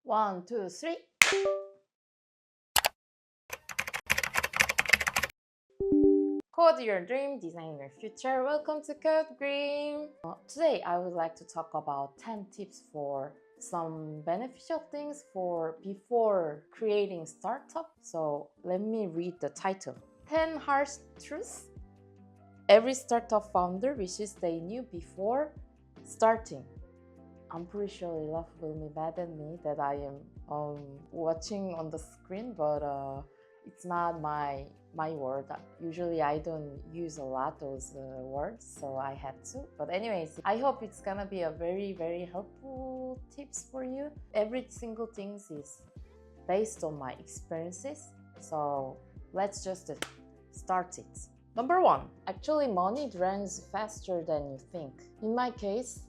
One, two, three. Code your dream, design your future. Welcome to Code Green. Today, I would like to talk about 10 tips for some beneficial things for before creating startup. So let me read the title. 10 harsh truths every startup founder wishes they knew before starting. I'm pretty sure Olaf will be mad at me that I am watching on the screen, but it's not my word. Usually I don't use a lot those words, so I had to. But anyways, I hope it's gonna be a very helpful tips for you. Every single thing is based on my experiences, so let's just start it. Number one, actually money drains faster than you think. In my case,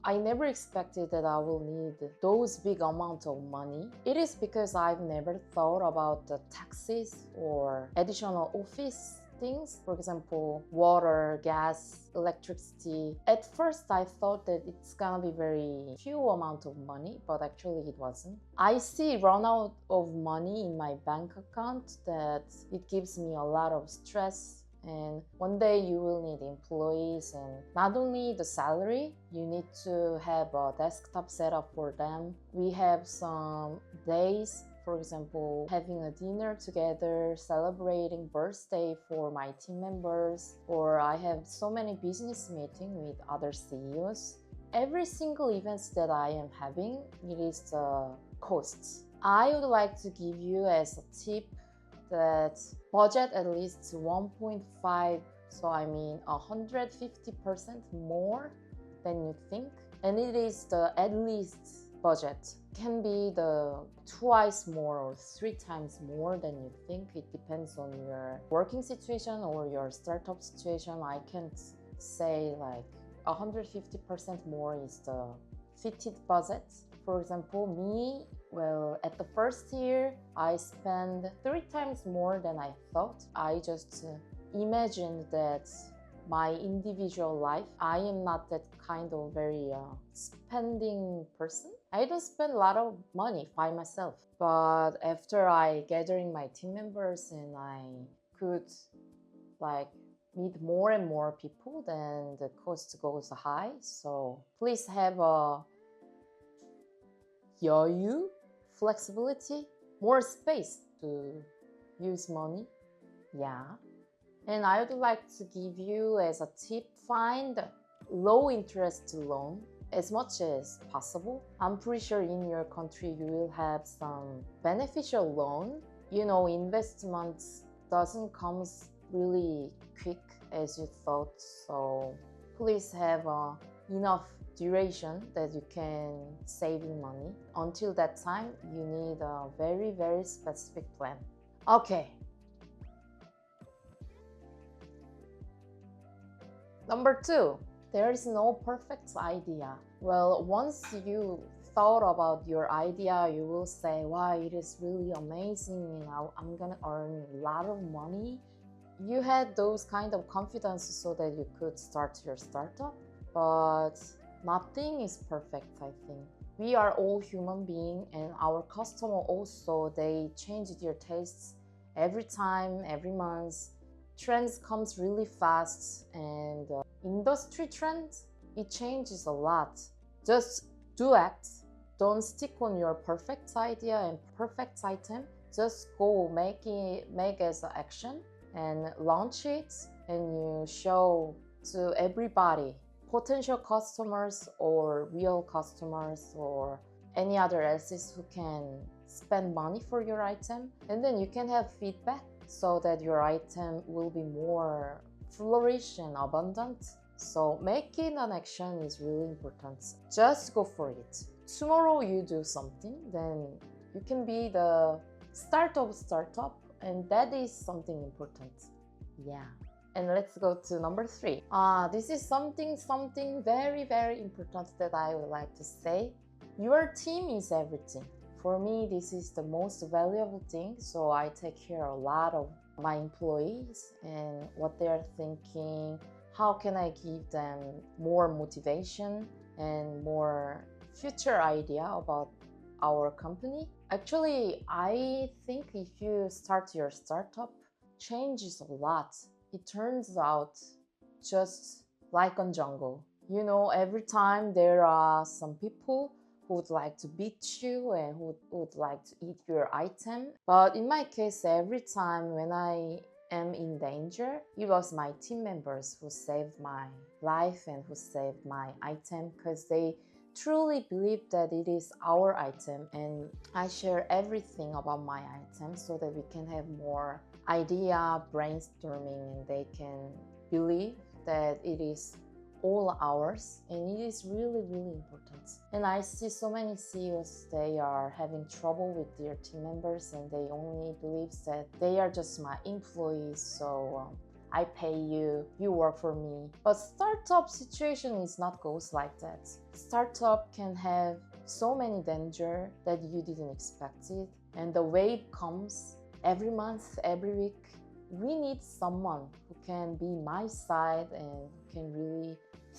I never expected that I will need those big amounts of money. It is because I've never thought about the taxes or additional office things. For example, water, gas, electricity. At first, I thought that it's gonna be very few amount of money, but actually it wasn't. I see run out of money in my bank account that it gives me a lot of stress, and one day you will need employees, and not only the salary, you need to have a desktop setup for them. We have some days, for example, having a dinner together, celebrating birthday for my team members, or I have so many business meetings with other CEOs. Every single event that I am having, it is the costs. I would like to give you as a tip that budget at least 1.5, so I mean 150% more than you think. And it is the at least budget. Can be the twice more or 3 times more than you think. It depends on your working situation or your startup situation. I can't say like 150% more is the fitted budget. For example, me, well, at the first year, I spent 3 times more than I thought. I just imagined that my individual life, I am not that kind of very spending person. I don't spend a lot of money by myself. But after I gathering my team members and I could like meet more and more people, then the cost goes high. So please have a 여유, flexibility, more space to use money. Yeah. And I would like to give you as a tip, find low interest loan as much as possible. I'm pretty sure in your country you will have some beneficial loan. You know, investments doesn't come really quick as you thought. So please have enough duration that you can save money. Until that time, you need a very specific plan. Okay. Number two, there is no perfect idea. Well, once you thought about your idea, you will say, wow, it is really amazing and I'm gonna earn a lot of money. You had those kind of confidence so that you could start your startup, but nothing is perfect, I think. We are all human beings, and our customer also, they change their tastes every time, every month. Trends comes really fast, and industry trends, it changes a lot. Just do act. Don't stick on your perfect idea and perfect item. Just go make as an action and launch it, and you show to everybody, potential customers or real customers or any other else's who can spend money for your item, and then you can have feedback so that your item will be more flourish and abundant. So making an action is really important. Just go for it. Tomorrow you do something, then you can be the start of startup, and that is something important. Yeah. And let's go to number three. This is something very important that I would like to say. Your team is everything. For me, this is the most valuable thing. So I take care a lot of my employees and what they are thinking. How can I give them more motivation and more future idea about our company. Actually, I think if you start your startup, changes a lot. It turns out just like a jungle. You know, every time there are some people who would like to beat you and who would like to eat your item. But in my case, every time when I am in danger, it was my team members who saved my life and who saved my item because they truly believe that it is our item, and I share everything about my item so that we can have more idea brainstorming and they can believe that it is all ours, and it is really important. And I see so many CEOs, they are having trouble with their team members and they only believe that they are just my employees, so I pay you, you work for me. But startup situation is not goes like that. Startup can have so many danger that you didn't expect it, and the wave comes every month, every week. We need someone who can be my side and who can really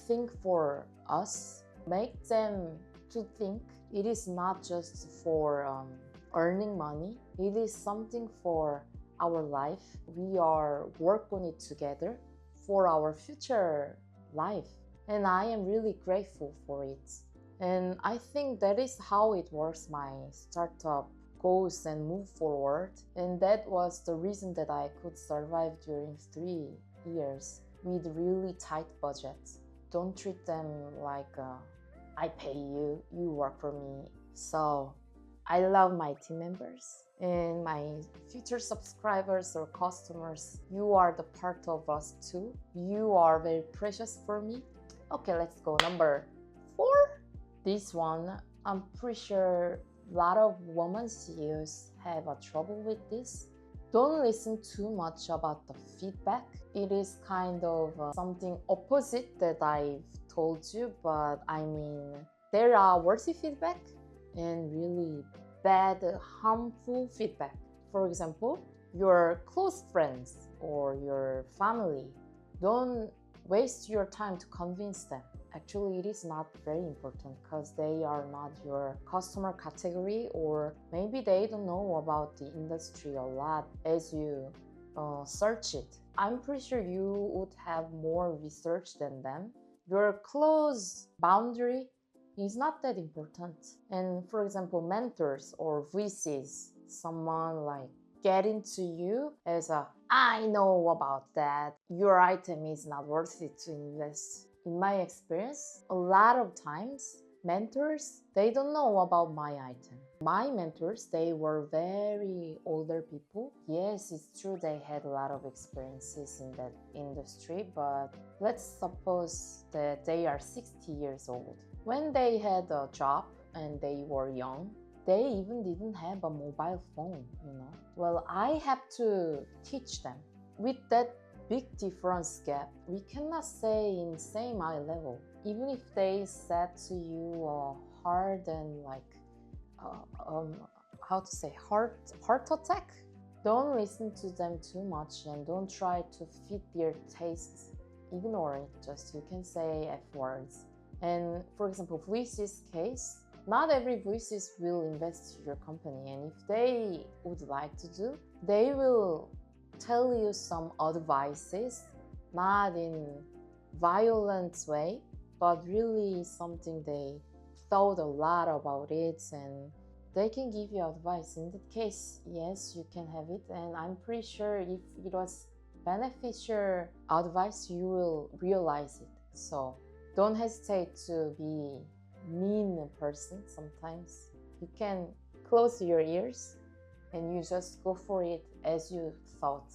think for us, make them to think it is not just for earning money, it is something for our life. We are work on it together for our future life, and I am really grateful for it. And I think that is how it works. My startup goes and move forward, and that was the reason that I could survive during 3 years with really tight budgets. Don't treat them like I pay you, you work for me. So I love my team members and my future subscribers or customers. You are the part of us too. You are very precious for me. Okay, let's go. Number 4. This one, I'm pretty sure a lot of women CEOs have a trouble with this. Don't listen too much about the feedback. It is kind of something opposite that I've told you, but I mean, there are worthy feedback and really bad, harmful feedback. For example, your close friends or your family, don't waste your time to convince them. Actually, it is not very important because they are not your customer category, or maybe they don't know about the industry a lot as you search it. I'm pretty sure you would have more research than them. Your close boundary is not that important. And for example, mentors or VCs, someone like get into you as a, I know about that, your item is not worth it to invest. In my experience, a lot of times mentors, they don't know about my item. My mentors, they were very older people. Yes, it's true they had a lot of experiences in that industry, but let's suppose that they are 60 years old. When they had a job and they were young, they even didn't have a mobile phone, you know. Well, I have to teach them. With that big difference gap, we cannot say in same eye level. Even if they said to you hard and like how to say heart attack, don't listen to them too much and don't try to fit their tastes. Ignore it. Just you can say F words. And for example, VC's case, not every VCs will invest in your company, and if they would like to do, they will tell you some advices, not in violent way, but really something they thought a lot about it, and they can give you advice. In that case, yes, you can have it, and I'm pretty sure if it was beneficial advice, you will realize it. So don't hesitate to be mean person. Sometimes you can close your ears and you just go for it as you thought.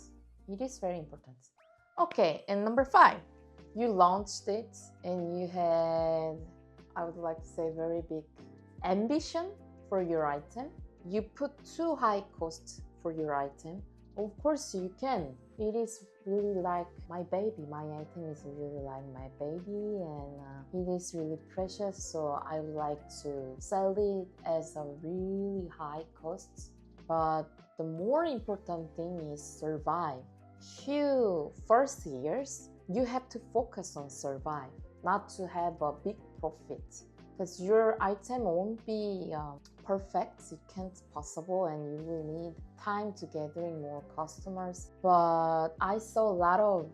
It is very important. Okay, and number 5, you launched it and you had, I would like to say, very big ambition for your item. You put too high cost for your item. Of course you can. It is really like my baby. My item is really like my baby, and it is really precious, so I would like to sell it as a really high cost. But the more important thing is survive. Few first years, you have to focus on survive, not to have a big profit. because your item won't be perfect. It can't possible, and you will need time to gathering more customers. But I saw a lot of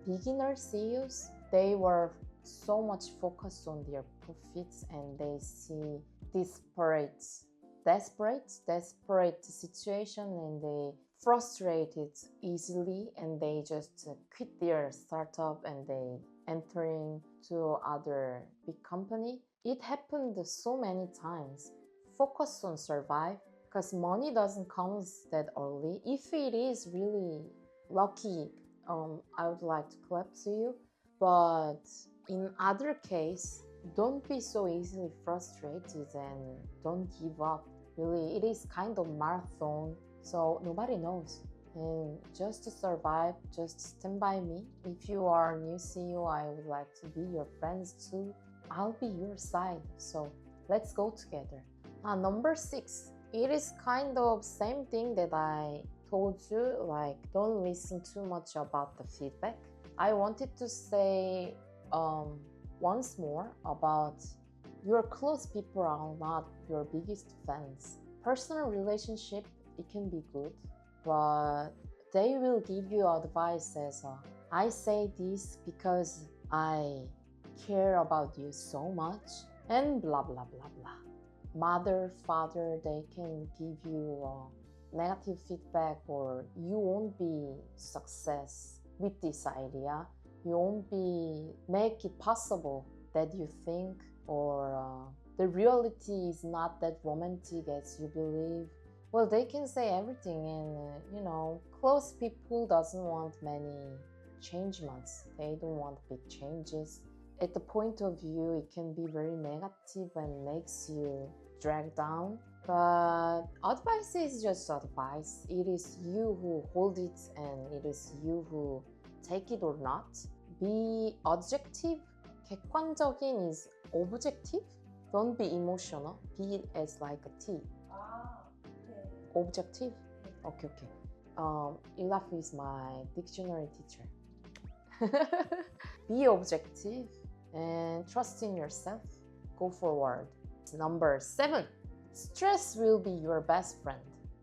beginner CEOs. They were so much focused on their profits, and they see desperate situation, and they frustrated easily, and they just quit their startup and they entering to other big company. It happened so many times. Focus on survive, because money doesn't come that early. If it is really lucky, I would like to clap to you. But in other case, don't be so easily frustrated and don't give up. Really, it is kind of marathon, so nobody knows. And just to survive, just stand by me. If you are a new CEO, I would like to be your friends too. I'll be your side, so let's go together. Number 6, it is kind of same thing that I told you, like don't listen too much about the feedback. I wanted to say once more about your close people are not your biggest fans. Personal relationship, it can be good, but they will give you advice as I say this because I care about you so much, and blah blah blah blah. Mother, father, they can give you negative feedback, or you won't be success with this idea. You won't be make it possible that you think, or the reality is not that romantic as you believe. Well, they can say everything, and close people doesn't want many changements. They don't want big changes. At the point of view, it can be very negative and makes you drag down. But advice is just advice. It is you who hold it, and it is you who take it or not. Be objective. 객관적인 is objective. Don't be emotional. Be it as like a T. Objective. Okay. Ilaf is my dictionary teacher. Be objective and trust in yourself. Go forward. Number 7, stress will be your best friend.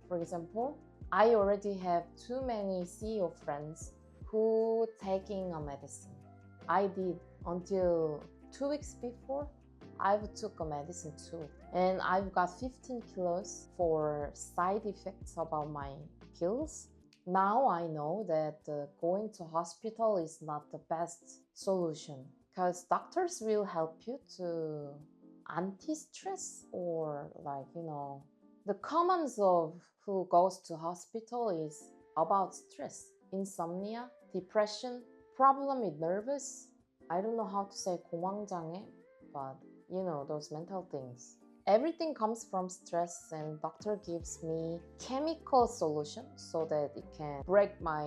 For example, I already have too many CEO friends who taking a medicine. I did until 2 weeks before. I've took a medicine too, and I've got 15 kilos for side effects about my pills. Now I know that going to hospital is not the best solution, because doctors will help you to anti-stress, or the commons of who goes to hospital is about stress, insomnia, depression, problem with nervous. I don't know how to say 공황장애, but those mental things. Everything comes from stress, and doctor gives me chemical solution so that it can break my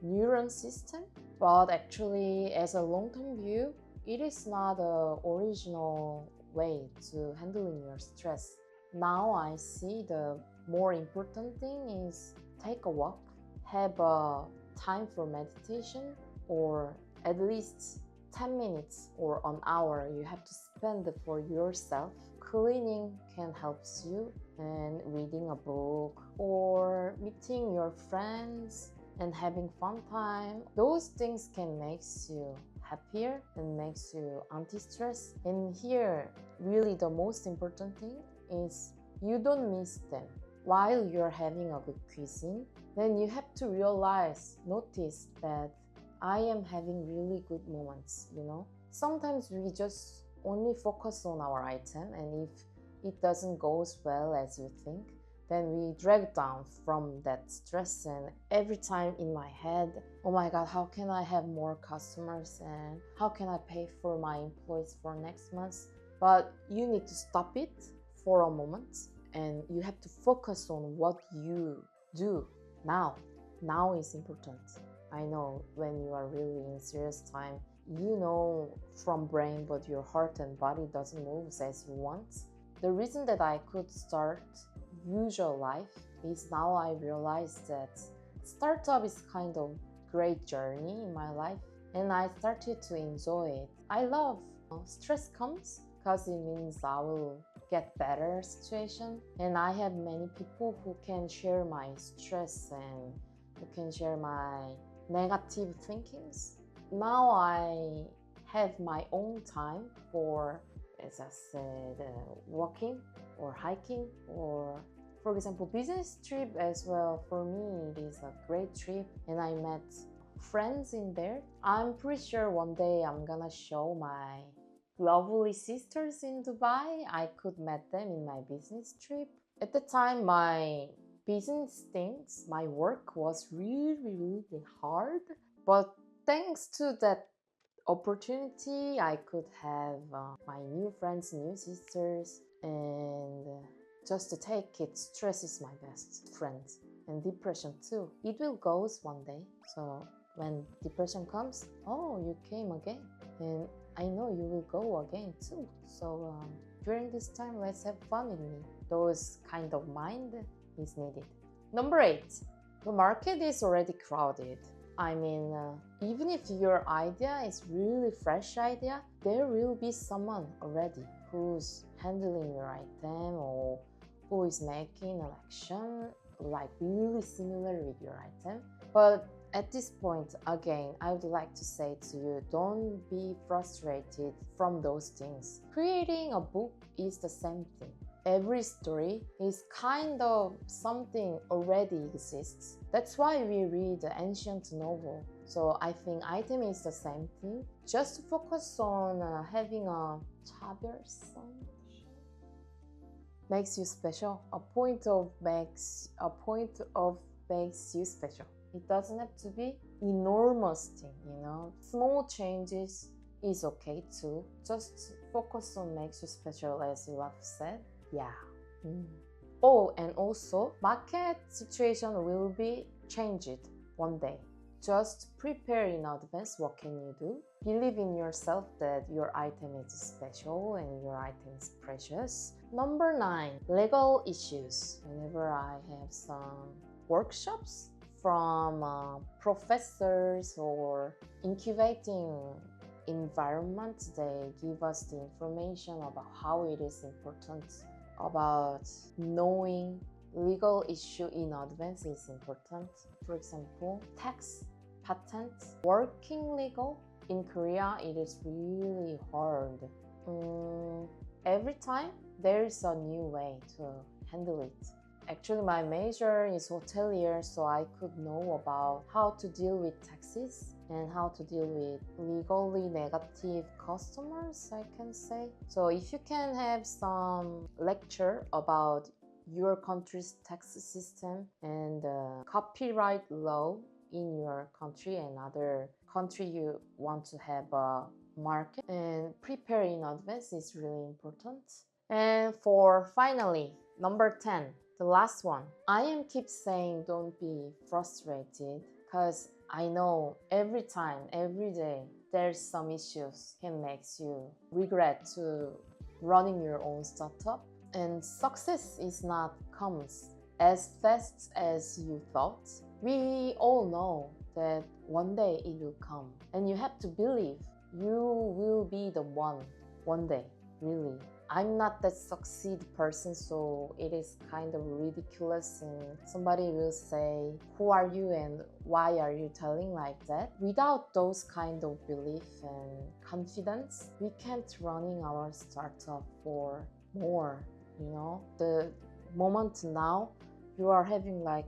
neuron system. But actually, as a long-term view, it is not a original way to handling your stress. Now I see the more important thing is take a walk, have a time for meditation, or at least 10 minutes or an hour you have to spend for yourself. Cleaning can help you, and reading a book or meeting your friends and having fun time. Those things can make you happier and makes you anti-stress. And here, really the most important thing is you don't miss them. While you're having a good cuisine, then you have to notice that I am having really good moments, Sometimes we just only focus on our item, and if it doesn't go as well as you think, then we drag down from that stress. And every time in my head, oh my god, how can I have more customers, and how can I pay for my employees for next month? But you need to stop it for a moment, and you have to focus on what you do now. Now is important. I know when you are really in serious time, from brain, but your heart and body doesn't move as you want. The reason that I could start usual life is now I realized that startup is kind of great journey in my life, and I started to enjoy it. I love stress comes because it means I will get better situation, and I have many people who can share my stress and who can share my negative thinkings. Now I have my own time for, as I said, walking or hiking, or for example business trip as well. For me it is a great trip and I met friends in there. I'm pretty sure one day I'm gonna show my lovely sisters in Dubai. I could meet them in my business trip. At the time, my business things, my work was really hard. But thanks to that opportunity, I could have my new friends, new sisters, and just to take it, stress is my best friend. And depression too. It will goes one day. So when depression comes, oh, you came again. And I know you will go again too. So during this time, let's have fun with me. Those kind of mind is needed. Number 8, the market is already crowded. I mean, even if your idea is really fresh idea, there will be someone already who's handling your item or who is making an action like really similar with your item. But at this point, again, I would like to say to you, don't be frustrated from those things. Creating a book is the same thing. Every story is kind of something already exists. That's why we read the ancient novel. So I think item is the same thing. Just focus on having a 차별성 makes you special. A point of makes you special. It doesn't have to be enormous thing, you know. Small changes is okay too. Just focus on makes you special, as you have said. Yeah. Oh, and also market situation will be changed one day. Just prepare in advance. What can you do? Believe in yourself that your item is special and your item is precious. Number 9, legal issues. Whenever I have some workshops from professors or incubating environment, they give us the information about how it is important about knowing legal issue in advance is important. For example, tax, patent, working legal. In Korea, it is really hard. Every time there is a new way to handle it. Actually, my major is hotelier, so I could know about how to deal with taxes and how to deal with legally negative customers, I can say. So if you can have some lecture about your country's tax system and copyright law in your country and other country you want to have a market, and prepare in advance is really important. And for finally, number 10, the last one. I am keep saying don't be frustrated because I know every time, every day, there's some issues can makes you regret to running your own startup. And success is not comes as fast as you thought. We all know that one day it will come. And you have to believe you will be the one day, really. I'm not that succeed person, so it is kind of ridiculous and somebody will say, who are you and why are you telling like that? Without those kind of belief and confidence, we can't running our startup for more, you know? The moment now you are having like,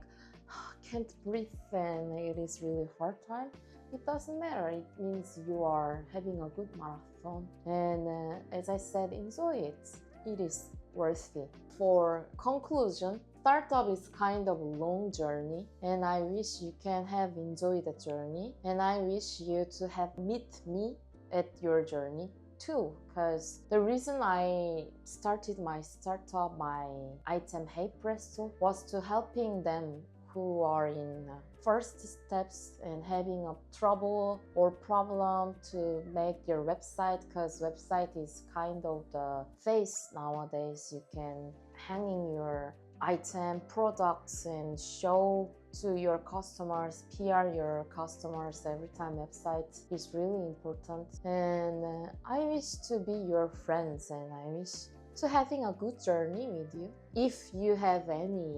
can't breathe and it is really hard time, it doesn't matter. It means you are having a good marathon. And as I said, enjoy it. It is worth it. For conclusion, startup is kind of a long journey and I wish you can have enjoyed the journey, and I wish you to have meet me at your journey too, because the reason I started my startup, my item Hey Presto, was to helping them who are in first steps and having a trouble or problem to make their website, because website is kind of the face nowadays. You can hang in your item products and show to your customers, PR your customers every time website is really important. And I wish to be your friends, and I wish to having a good journey with you. If you have any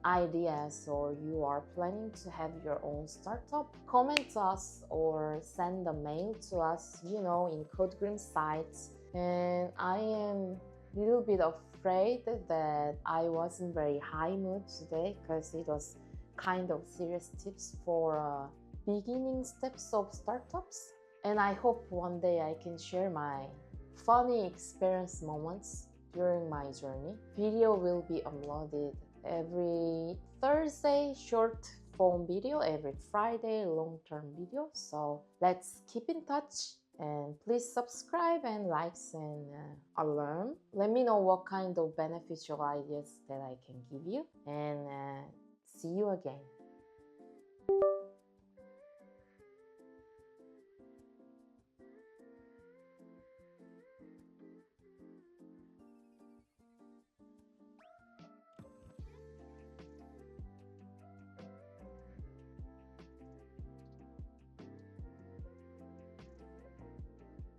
ideas or you are planning to have your own startup, comment us or send a mail to us, in CodeGrim sites. And I am a little bit afraid that I was in very high mood today because it was kind of serious tips for beginning steps of startups. And I hope one day I can share my funny experience moments during my journey. Video will be uploaded every Thursday, short form video, every Friday, long-term video. So let's keep in touch, and please subscribe and likes and alarm. Let me know what kind of beneficial ideas that I can give you, and see you again.